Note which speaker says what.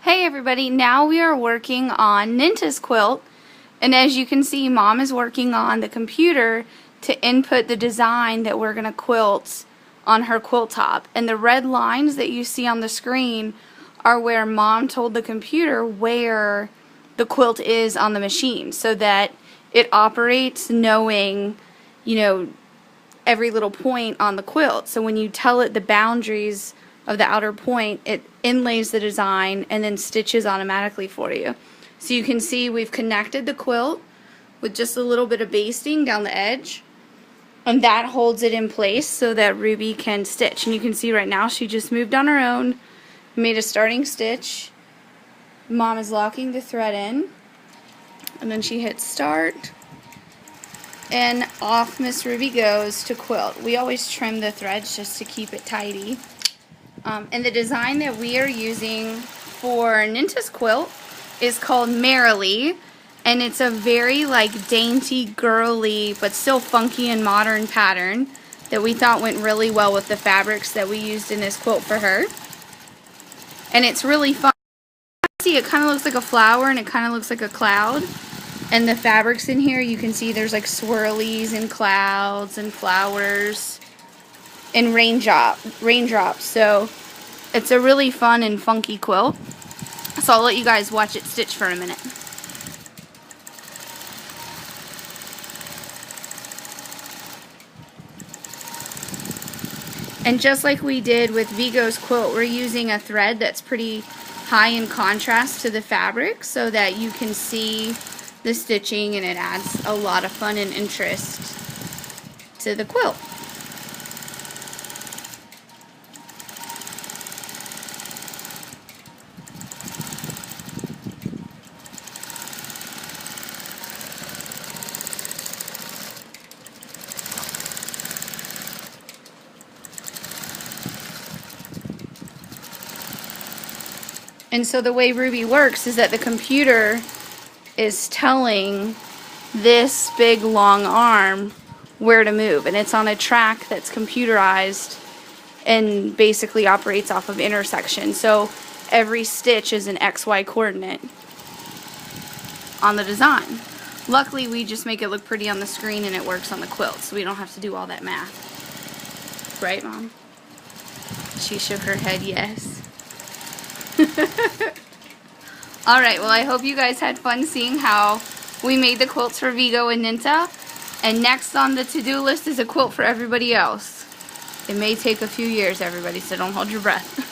Speaker 1: Hey everybody, now we are working on Ninthe's quilt, and as you can see, Mom is working on the computer to input the design that we're going to quilt on her quilt top. And the red lines that you see on the screen are where Mom told the computer where the quilt is on the machine, so that it operates knowing, every little point on the quilt. So when you tell it the boundaries of the outer point, it inlays the design and then stitches automatically for you. So you can see we've connected the quilt with just a little bit of basting down the edge, and that holds it in place so that Ruby can stitch. And you can see right now she just moved on her own, made a starting stitch. Mom is locking the thread in, and then she hits start, and off Miss Ruby goes to quilt. We always trim the threads just to keep it tidy. And the design that we are using for Ninthe's quilt is called Merrily, and it's a very dainty, girly, but still funky and modern pattern that we thought went really well with the fabrics that we used in this quilt for her. And it's really fun. See, it kind of looks like a flower and it kind of looks like a cloud. And the fabrics in here, you can see there's like swirlies and clouds and flowers and raindrops. So it's a really fun and funky quilt. So I'll let you guys watch it stitch for a minute. And just like we did with Vigo's quilt, we're using a thread that's pretty high in contrast to the fabric so that you can see the stitching, and it adds a lot of fun and interest to the quilt. And so the way Ruby works is that the computer is telling this big long arm where to move, and it's on a track that's computerized and basically operates off of intersection. So every stitch is an XY coordinate on the design. Luckily, we just make it look pretty on the screen and it works on the quilt, so we don't have to do all that math. Right, Mom? She shook her head yes. Alright, well I hope you guys had fun seeing how we made the quilts for Vigo and Ninthe. And next on the to-do list is a quilt for everybody else. It may take a few years, everybody, so don't hold your breath.